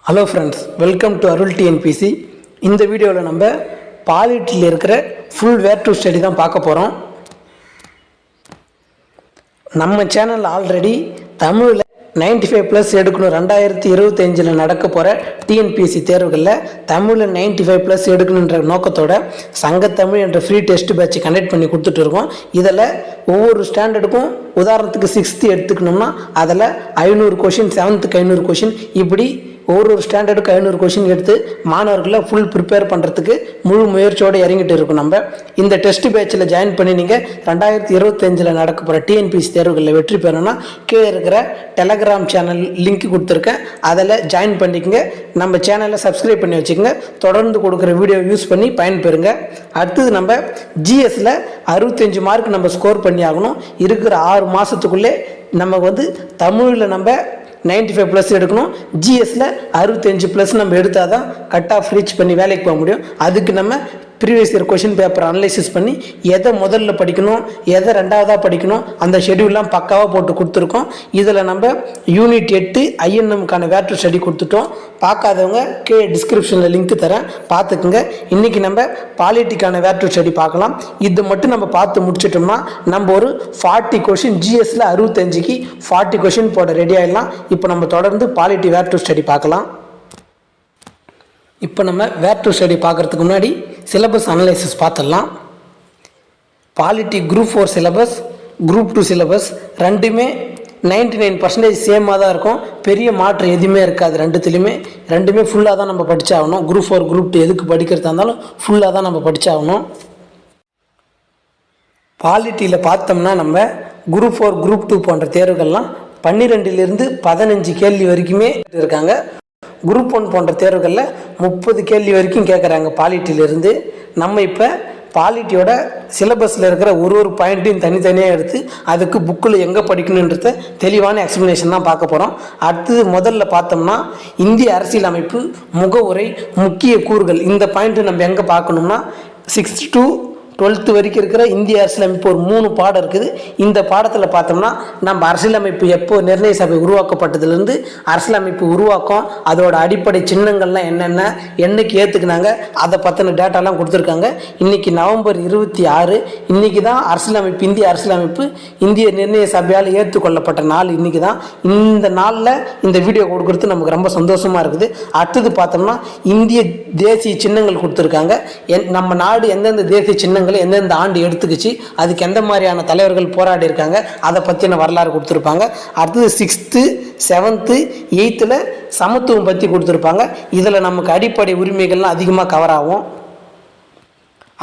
Hello friends, welcome to Arul TNPSC. இந்த வீடியோவில் நம்ம பாலிட்டியில் இருக்கிற ஃபுல் வேர் டு ஸ்டடி தான் பார்க்க போகிறோம். நம்ம சேனல் ஆல்ரெடி தமிழில் 95+ எடுக்கணும் 2025 நடக்க போகிற டிஎன்பிஎஸ்சி தேர்வுகளில் தமிழில் 95+ எடுக்கணுன்ற நோக்கத்தோட சங்கத்தமிழ் என்ற ஃப்ரீ டெஸ்ட் பேட்ச் கண்டக்ட் பண்ணி கொடுத்துட்டு இருக்கோம். இதில் ஒவ்வொரு ஸ்டாண்டர்டுக்கும் உதாரணத்துக்கு 6th எடுத்துக்கணும்னா அதில் 500 கொஷின், 7th 500 கொஷின், இப்படி ஒரு ஸ்டாண்டர்டுக்கு 500 கொஷின் எடுத்து மாணவர்களை ஃபுல் ப்ரிப்பேர் பண்ணுறதுக்கு முழு முயற்சியோடு இறங்கிட்டு இருக்கும். நம்ம இந்த டெஸ்ட் பேட்சில் ஜாயின் பண்ணி நீங்கள் 2025 நடக்க போகிற டிஎன்பிஎஸ்சி தேர்வுகளில் வெற்றி பெறணும்னா கீழே இருக்கிற டெலகிராம் சேனல் லிங்க் கொடுத்துருக்கேன், அதில் ஜாயின் பண்ணிக்கங்க. நம்ம சேனலை சப்ஸ்கிரைப் பண்ணி வச்சுக்கோங்க. தொடர்ந்து கொடுக்குற வீடியோ யூஸ் பண்ணி பயன்பெறுங்க. அடுத்தது நம்ம ஜிஎஸ்சில் 65 மார்க் நம்ம ஸ்கோர் பண்ணி ஆகணும். இருக்கிற 6 மாதத்துக்குள்ளே நம்ம தமிழில் நம்ம 95+ எடுக்கணும். ஜிஎஸ்ல 65+ நம்ம எடுத்தால் தான் கட் ஆஃப் ரீச் பண்ணி வேலைக்கு போக முடியும். அதுக்கு நம்ம previous year question paper analysis பண்ணி எதை முதல்ல படிக்கணும், எதை ரெண்டாவதாக படிக்கணும், அந்த ஷெடியூல்லாம் பக்காவாக போட்டு கொடுத்துருக்கோம். இதில் நம்ம யூனிட் 8 ஐஎன்எம்க்கான வேர் டு ஸ்டடி கொடுத்துட்டோம். பார்க்காதவங்க கீழே டிஸ்கிரிப்ஷனில் லிங்க் தரேன், பார்த்துக்குங்க. இன்றைக்கி நம்ம பாலிட்டிக்கான வேர் டு ஸ்டடி பார்க்கலாம். இது மட்டும் நம்ம பார்த்து முடிச்சிட்டோம்னா நம்ம ஒரு 40 கொஷின் ஜிஎஸ்ல 65க்கு 40 கொஷின் போட ரெடி ஆகிடலாம். இப்போ நம்ம தொடர்ந்து பாலிட்டி வேர் டு ஸ்டடி பார்க்கலாம். இப்போ நம்ம வேர் டு ஸ்டடி பார்க்குறதுக்கு முன்னாடி சிலபஸ் அனலைசிஸ் பார்த்துடலாம். Polity group 4 syllabus, group 2 syllabus ரெண்டுமே 99% சேமாக தான் இருக்கும். பெரிய மாற்றம் எதுவுமே இருக்காது. ரெண்டுமே ஃபுல்லாக தான் நம்ம படித்தாகணும். குரூப் 4 குரூப் 2 எதுக்கு படிக்கிறதா இருந்தாலும் ஃபுல்லாக தான் நம்ம படித்தாகணும். பாலிட்டியில் பார்த்தோம்னா நம்ம குரூப் 4 குரூப் 2 போன்ற தேர்வுகள்லாம் 12லிருந்து 15 கேள்வி வரைக்குமே இருக்காங்க. குரூப் 1 போன்ற தேர்வுகளில் 30 கேள்வி வரைக்கும் கேட்குறாங்க பாலிட்டியிலிருந்து. நம்ம இப்போ பாலிட்டியோட சிலபஸில் இருக்கிற ஒரு பாயிண்ட்டையும் தனித்தனியாக எடுத்து அதுக்கு புக்கில் எங்கே படிக்கணுன்றத தெளிவான எக்ஸ்ப்ளனேஷன் தான் பார்க்க போகிறோம். அடுத்தது முதல்ல பார்த்தோம்னா இந்திய அரசியல் அமைப்பு முகவுரை முக்கிய கூறுகள், இந்த பாயிண்ட்டு நம்ம எங்கே பார்க்கணும்னா 6th to 12th வரைக்கும் இருக்கிற இந்திய அரசியலமைப்பு ஒரு 3 பாடம் இருக்குது. இந்த பாடத்தில் பார்த்தோம்னா நம்ம அரசியலமைப்பு எப்போ நிர்ணய சபை உருவாக்கப்பட்டதுலேருந்து அரசியலமைப்பு உருவாக்கம், அதோட அடிப்படை சின்னங்கள்லாம் என்னென்ன, என்னைக்கு ஏற்றுக்குனாங்க, அதை பற்றின டேட்டாலாம் கொடுத்துருக்காங்க. இன்றைக்கி நவம்பர் 26, இன்றைக்கி தான் அரசியலமைப்பு, இந்திய அரசியலமைப்பு இந்திய நிர்ணய சபையால் ஏற்றுக்கொள்ளப்பட்ட நாள் இன்றைக்கி தான். இந்த நாளில் இந்த வீடியோ கொடுக்குறது நமக்கு ரொம்ப சந்தோஷமாக இருக்குது. அடுத்தது பார்த்தோம்னா இந்திய தேசிய சின்னங்கள் கொடுத்துருக்காங்க. நம்ம நாடு எந்தெந்த தேசிய சின்னங்கள் எந்தெந்த ஆண்டு எடுத்துக்கிச்சு, அதுக்கு எந்த மாதிரியான தலைவர்கள் போராடி இருக்காங்க, அதை பற்றின வரலாறு கொடுத்துருப்பாங்க. அடுத்தது 6th 7th 8th சமத்துவம் பற்றி கொடுத்துருப்பாங்க. இதில் நமக்கு அடிப்படை உரிமைகள்லாம் அதிகமாக கவர் ஆகும்.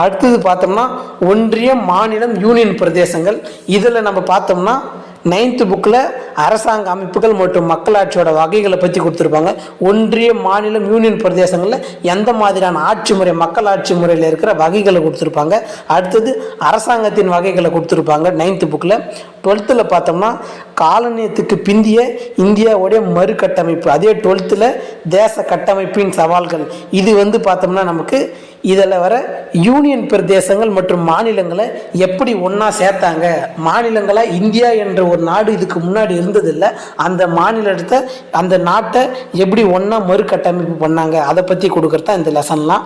அடுத்தது பார்த்தோம்னா ஒன்றியம், மாநிலம், யூனியன் பிரதேசங்கள். இதில் நம்ம பார்த்தோம்னா 9th புக்கில் அரசாங்க அமைப்புகள் மற்றும் மக்களாட்சியோட வகைகளை பற்றி கொடுத்துருப்பாங்க. ஒன்றிய, மாநிலம், யூனியன் பிரதேசங்களில் எந்த மாதிரியான ஆட்சி முறை, மக்களாட்சி முறையில் இருக்கிற வகைகளை கொடுத்துருப்பாங்க. அடுத்தது அரசாங்கத்தின் வகைகளை கொடுத்துருப்பாங்க 9th புக்கில். 12th பார்த்தோம்னா காலனியத்துக்கு பிந்திய இந்தியாவுடைய மறுகட்டமைப்பு, அதே 12th தேச கட்டமைப்பின் சவால்கள். இது பார்த்தோம்னா நமக்கு இதில் வர யூனியன் பிரதேசங்கள் மற்றும் மாநிலங்களை எப்படி ஒன்றா சேர்த்தாங்க, மாநிலங்களாக இந்தியா என்ற ஒரு நாடு இதுக்கு முன்னாடி இருந்ததில்லை, அந்த மாநிலத்தை அந்த நாட்டை எப்படி ஒன்றா மறுகட்டமைப்பு பண்ணாங்க, அதை பற்றி கொடுக்குறது தான் இந்த லெசன்லாம்.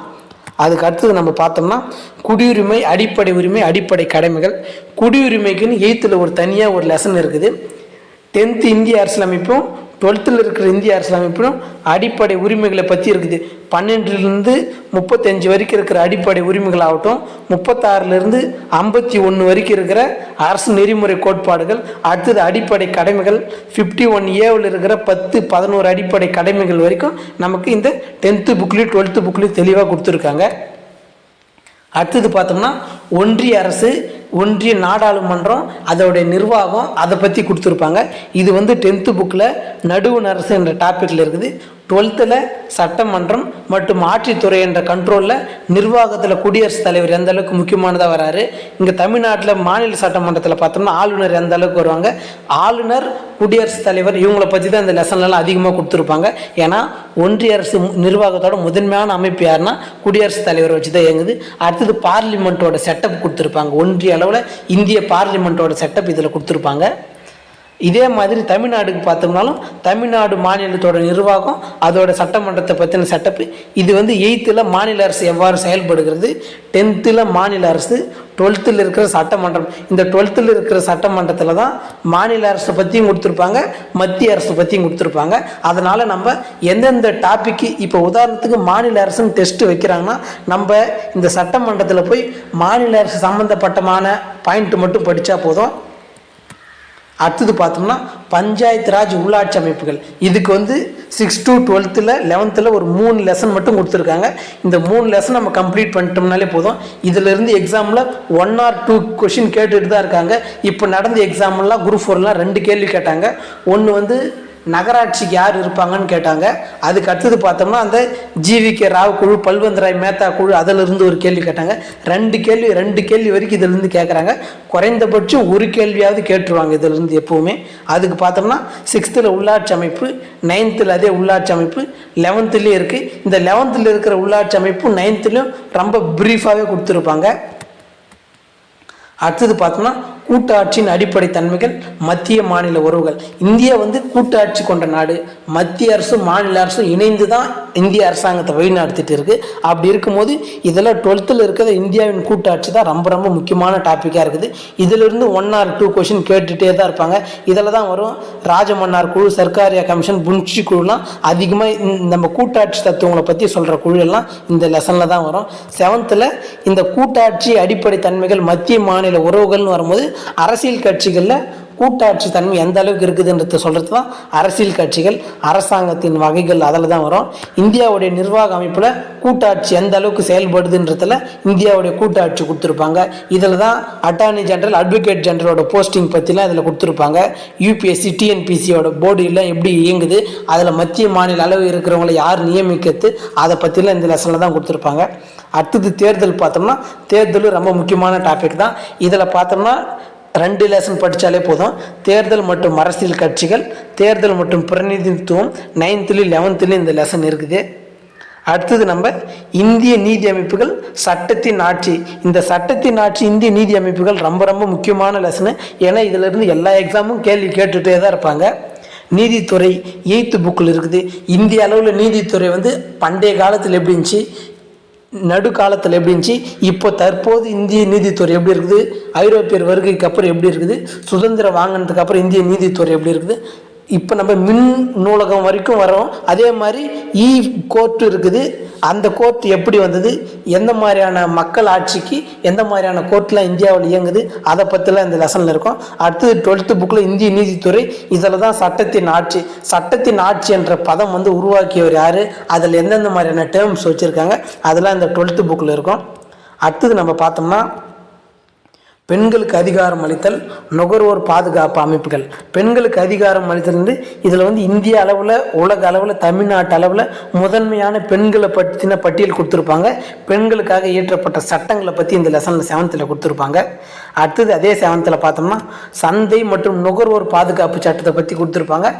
அதுக்கு அடுத்தது நம்ம பார்த்தோம்னா குடியுரிமை, அடிப்படை உரிமை, அடிப்படை கடமைகள். குடியுரிமைக்குன்னு 8th ஒரு தனியாக ஒரு லெசன் இருக்குது. 10th இந்திய அரசியலமைப்பும் 12th இருக்கிற இந்திய அரசியலமைப்பிலும் அடிப்படை உரிமைகளை பற்றி இருக்குது. 12லிருந்து 35 வரைக்கும் இருக்கிற அடிப்படை உரிமைகள் ஆகட்டும், 36லிருந்து 51 வரைக்கும் இருக்கிற அரசு நெறிமுறை கோட்பாடுகள். அடுத்தது அடிப்படை கடமைகள் 51A இருக்கிற 10, 11 அடிப்படை கடமைகள் வரைக்கும் நமக்கு இந்த 10th புக்லேயும் 12th புக்லேயும் தெளிவாக கொடுத்துருக்காங்க. அடுத்தது பார்த்தோம்னா ஒன்றிய அரசு, ஒன்றிய நாடாளுமன்றம், அதோடைய நிர்வாகம், அதை பற்றி கொடுத்துருப்பாங்க. இது 10th புக்கில் நடுவண் அரசு என்ற டாப்பிக்கில் இருக்குது. 12th சட்டமன்றம் மற்றும் ஆட்சித்துறை என்ற கண்ட்ரோலில் நிர்வாகத்தில் குடியரசுத் தலைவர் எந்த அளவுக்கு முக்கியமானதாக வராரு. இங்கே தமிழ்நாட்டில் மாநில சட்டமன்றத்தில் பார்த்தோம்னா ஆளுநர் எந்த அளவுக்கு வருவாங்க, ஆளுநர், குடியரசுத் தலைவர், இவங்களை பற்றி தான் இந்த லெசன்லாம் அதிகமாக கொடுத்துருப்பாங்க. ஏன்னா ஒன்றிய அரசு நிர்வாகத்தோட முதன்மையான அமைப்பு யாருன்னா குடியரசுத் தலைவர் வச்சு தான் இயங்குது. அடுத்தது பார்லிமெண்ட்டோட செட்டப் கொடுத்துருப்பாங்க. ஒன்றிய அளவில் இந்திய பார்லிமெண்ட்டோட செட்டப் இதில் கொடுத்துருப்பாங்க. இதே மாதிரி தமிழ்நாடுக்கு பார்த்தோம்னாலும் தமிழ்நாடு மாநிலத்தோட நிர்வாகம் அதோட சட்டமன்றத்தை பற்றின செட்டப்பு இது வந்து 8th மாநில அரசு எவ்வாறு செயல்படுகிறது, 10th மாநில அரசு, 12th இருக்கிற சட்டமன்றம். இந்த 12th இருக்கிற சட்டமன்றத்தில் தான் மாநில அரசை பற்றியும் கொடுத்துருப்பாங்க, மத்திய அரசு பற்றியும் கொடுத்துருப்பாங்க. அதனால் நம்ம எந்தெந்த டாப்பிக்கு இப்போ உதாரணத்துக்கு மாநில அரசுன்னு டெஸ்ட் வைக்கிறாங்கன்னா நம்ம இந்த சட்டமன்றத்தில் போய் மாநில அரசு சம்மந்தப்பட்டமான பாயிண்ட் மட்டும் படித்தா போதும். அடுத்தது பார்த்தோம்னா பஞ்சாயத்து ராஜ் உள்ளாட்சி அமைப்புகள். இதுக்கு வந்து 6th to 12th 11th ஒரு 3 லெசன் மட்டும் கொடுத்துருக்காங்க. இந்த 3 லெசன் நம்ம கம்ப்ளீட் பண்ணிட்டோம்னாலே போதும். இதிலிருந்து எக்ஸாமில் 1 or 2 கொஷின் கேட்டுட்டு தான் இருக்காங்க. இப்போ நடந்த எக்ஸாம்லாம் குரூப் 4 2 கேள்வி கேட்டாங்க. ஒன்று வந்து நகராட்சிக்கு யார் இருப்பாங்கன்னு கேட்டாங்க. அதுக்கு அடுத்தது பார்த்தோம்னா அந்த GVK ராவ் குழு, பல்வந்த் ராய் மேத்தா குழு, அதிலிருந்து ஒரு கேள்வி கேட்டாங்க. 2 கேள்வி வரைக்கும் இதிலிருந்து கேட்குறாங்க. குறைந்தபட்சம் ஒரு கேள்வியாவது கேட்டுருவாங்க இதிலிருந்து எப்போவுமே. அதுக்கு பார்த்தோம்னா 6th உள்ளாட்சி அமைப்பு, 9th அதே உள்ளாட்சி அமைப்பு, 11th இருக்குது. இந்த 11th இருக்கிற உள்ளாட்சி அமைப்பு 9th ரொம்ப ப்ரீஃபாகவே கொடுத்துருப்பாங்க. அடுத்தது பார்த்தோம்னா கூட்டாட்சியின் அடிப்படை தன்மைகள், மத்திய மாநில உறவுகள். இந்தியா வந்து கூட்டாட்சி கொண்ட நாடு. மத்திய அரசும் மாநில அரசும் இணைந்து தான் இந்திய அரசாங்கத்தை வழிநடத்திட்டு இருக்கு. அப்படி இருக்கும்போது இதில் 12th இருக்கிற இந்தியாவின் கூட்டாட்சி தான் ரொம்ப ரொம்ப முக்கியமான டாப்பிக்காக இருக்குது. இதிலிருந்து 1 or 2 கொஷின் கேட்டுகிட்டே தான் இருப்பாங்க. இதில் தான் வரும் ராஜமன்னார் குழு, சர்க்காரியா கமிஷன், புன்ஷி குழுலாம் அதிகமாக நம்ம கூட்டாட்சி தத்துவங்களை பற்றி சொல்கிற குழு எல்லாம் இந்த லெசனில் தான் வரும். 7th இந்த கூட்டாட்சி அடிப்படை தன்மைகள், மத்திய மாநில உறவுகள்னு வரும்போது அரசியல் கட்சிகளில் கூட்டாட்சி தன்மை எந்த அளவுக்கு இருக்குதுன்றத சொல்கிறது தான் அரசியல் கட்சிகள், அரசாங்கத்தின் வகைகள் அதில் தான் வரும். இந்தியாவுடைய நிர்வாக அமைப்பில் கூட்டாட்சி எந்த அளவுக்கு செயல்படுதுன்றதில் இந்தியாவுடைய கூட்டாட்சி கொடுத்துருப்பாங்க. இதில் தான் அட்டார்னி ஜெனரல், அட்வொகேட் ஜெனரலோட போஸ்டிங் பற்றிலாம் இதில் கொடுத்துருப்பாங்க. UPSC TNPSCயோட போர்டு எல்லாம் எப்படி இயங்குது, அதில் மத்திய மாநில அளவு இருக்கிறவங்களை யார் நியமிக்கிறது, அதை பற்றிலாம் இந்த லெசனில் தான் கொடுத்துருப்பாங்க. அடுத்தது தேர்தல் பார்த்தோம்னா தேர்தலும் ரொம்ப முக்கியமான டாபிக் தான். இதில் பார்த்தோம்னா 2 லெசன் படித்தாலே போதும். தேர்தல் மற்றும் அரசியல் கட்சிகள், தேர்தல் மற்றும் பிரதிநிதித்துவம் 9th 11th இந்த லெசன் இருக்குது. அடுத்தது நம்ம இந்திய நீதி அமைப்புகள், சட்டத்தின் ஆட்சி. இந்த சட்டத்தின் ஆட்சி, இந்திய நீதி அமைப்புகள் ரொம்ப ரொம்ப முக்கியமான லெசனு. ஏன்னா இதிலிருந்து எல்லா எக்ஸாமும் கேள்வி கேட்டுகிட்டே தான் இருப்பாங்க. நீதித்துறை 8th புக்கில் இருக்குது. இந்திய அளவில் நீதித்துறை வந்து பண்டைய காலத்தில் எப்படி இருந்துச்சு, நடுக்காலத்தில் எப்படி இருந்துச்சு, இப்போ தற்போது இந்திய நீதித்துறை எப்படி இருக்குது, ஐரோப்பியர் வருகைக்கு அப்புறம் எப்படி இருக்குது, சுதந்திரம் வாங்கினதுக்கு அப்புறம் இந்திய நீதித்துறை எப்படி இருக்குது, இப்போ நம்ம மின் நூலகம் வரைக்கும் வரோம். அதே மாதிரி கோர்ட்டு இருக்குது. அந்த கோர்ட் எப்படி வந்தது, எந்த மாதிரியான மக்கள் ஆட்சிக்கு எந்த மாதிரியான கோர்ட்லாம் இந்தியாவில் இயங்குது, அதை பற்றிலாம் இந்த லெசனில் இருக்கும். அடுத்தது 12th புக்கில் இந்திய நீதித்துறை. இதில் தான் சட்டத்தின் ஆட்சி. சட்டத்தின் ஆட்சி என்ற பதம் வந்து உருவாக்கியவர் யார், அதில் எந்தெந்த மாதிரியான டேர்ம்ஸ் வச்சுருக்காங்க, அதெல்லாம் இந்த 12th புக்கில் இருக்கும். அடுத்தது நம்ம பார்த்தோம்னா பெண்களுக்கு அதிகாரம் அளித்தல், நுகர்வோர் பாதுகாப்பு அமைப்புகள். பெண்களுக்கு அதிகாரம் அளித்தல் வந்து இதில் வந்து இந்திய அளவில், உலக அளவில், தமிழ்நாட்டு அளவில் முதன்மையான பெண்களை பற்றின பட்டியல் கொடுத்துருப்பாங்க. பெண்களுக்காக இயற்றப்பட்ட சட்டங்களை பற்றி இந்த லெசனில் 7th கொடுத்துருப்பாங்க. அடுத்தது அதே 7th பார்த்தோம்னா சந்தை மற்றும் நுகர்வோர் பாதுகாப்பு சட்டத்தை பற்றி கொடுத்துருப்பாங்க.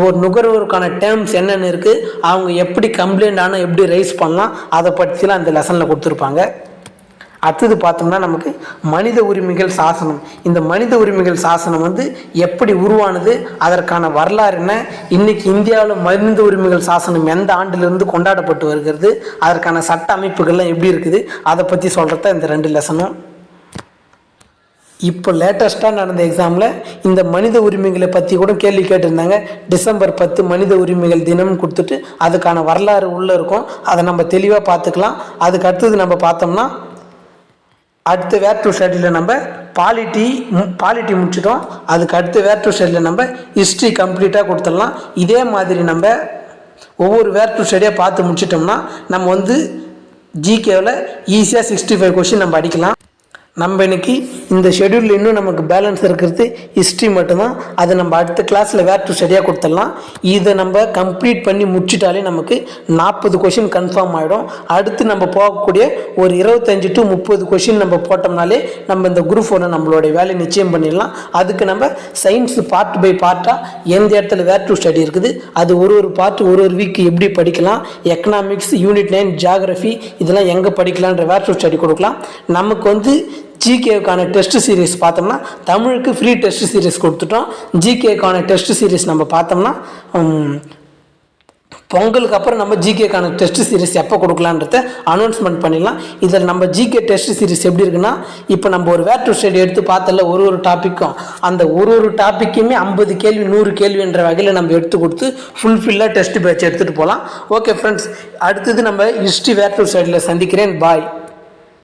ஒரு நுகர்வோருக்கான டேர்ம்ஸ் என்னென்ன இருக்குது, அவங்க எப்படி கம்ப்ளைண்ட் ஆனால் எப்படி ரைஸ் பண்ணலாம், அதை பற்றிலாம் இந்த லெசனில் கொடுத்துருப்பாங்க. அடுத்தது பார்த்தோம்னா நமக்கு மனித உரிமைகள் சாசனம். இந்த மனித உரிமைகள் சாசனம் வந்து எப்படி உருவானது, அதற்கான வரலாறு என்ன, இன்னைக்கு இந்தியாவில் மனித உரிமைகள் சாசனம் எந்த ஆண்டிலிருந்து கொண்டாடப்பட்டு வருகிறது, அதற்கான சட்ட அமைப்புகள்லாம் எப்படி இருக்குது, அதை பற்றி சொல்கிறத இந்த 2 லெசனும். இப்போ லேட்டஸ்ட்டாக நடந்த எக்ஸாமில் இந்த மனித உரிமைகளை பற்றி கூட கேள்வி கேட்டிருந்தாங்க. December 10 மனித உரிமைகள் தினம்னு கொடுத்துட்டு அதுக்கான வரலாறு உள்ளே இருக்கும். அதை நம்ம தெளிவாக பார்த்துக்கலாம். அதுக்கு அடுத்தது நம்ம பார்த்தோம்னா அடுத்த வேர் டு ஸ்டடியில் நம்ம பாலிட்டி முடிச்சிட்டோம். அதுக்கு அடுத்த வேர் டு ஸ்டடியில் நம்ம ஹிஸ்ட்ரி கம்ப்ளீட்டாக கொடுத்துடலாம். இதே மாதிரி நம்ம ஒவ்வொரு வேர் டு ஸ்டடியாக பார்த்து முடிச்சிட்டோம்னா நம்ம வந்து ஜிகேவில் ஈஸியாக 65 கொஷின் நம்ம அடிக்கலாம். நம்ம இன்னைக்கு இந்த ஷெடியூலில் இன்னும் நமக்கு பேலன்ஸ் இருக்கிறது ஹிஸ்ட்ரி மட்டும்தான். அதை நம்ம அடுத்த கிளாஸில் வேர் டு ஸ்டடியாக கொடுத்துடலாம். இதை நம்ம கம்ப்ளீட் பண்ணி முடிச்சிட்டாலே நமக்கு 40 கொஷின் கன்ஃபார்ம் ஆகிடும். அடுத்து நம்ம போகக்கூடிய ஒரு 25 to 30 கொஷின் நம்ம போட்டோம்னாலே நம்ம இந்த குரூப் 1 நம்மளுடைய வேலையை நிச்சயம் பண்ணிடலாம். அதுக்கு நம்ம சயின்ஸ் பார்ட் பை பார்ட்டாக எந்த இடத்துல வேர் டு ஸ்டடி இருக்குது, அது ஒரு பார்ட் ஒரு வீக் எப்படி படிக்கலாம், எக்கனாமிக்ஸ், யூனிட் 9, ஜியாகிரஃபி இதெல்லாம் எங்கே படிக்கலான்ற வேர் டு ஸ்டடி கொடுக்கலாம். நமக்கு வந்து ஜிகேவுக்கான டெஸ்ட் சீரிஸ் பார்த்தோம்னா தமிழுக்கு ஃப்ரீ டெஸ்ட் சீரிஸ் கொடுத்துட்டோம். ஜிகேக்கான டெஸ்ட் சீரிஸ் நம்ம பார்த்தோம்னா பொங்கலுக்கு அப்புறம் நம்ம ஜிகேக்கான டெஸ்ட் சீரிஸ் எப்போ கொடுக்கலான்றத அனௌன்ஸ்மெண்ட் பண்ணிடலாம். இதில் நம்ம ஜிகே டெஸ்ட் சீரிஸ் எப்படி இருக்குன்னா, இப்போ நம்ம ஒரு வேர் டு ஸ்டடி எடுத்து பார்த்தல ஒரு டாப்பிக்கும் அந்த ஒரு டாப்பிக்குமே 50 கேள்வி 100 கேள்வின்ற வகையில் நம்ம எடுத்து கொடுத்து ஃபுல்ஃபில்லாக டெஸ்ட் பேட்ச் எடுத்துகிட்டு போகலாம். ஓகே ஃப்ரெண்ட்ஸ், அடுத்தது நம்ம ஹிஸ்ட்ரி வேர் டு ஸ்டடியில் சந்திக்கிறேன். பாய்.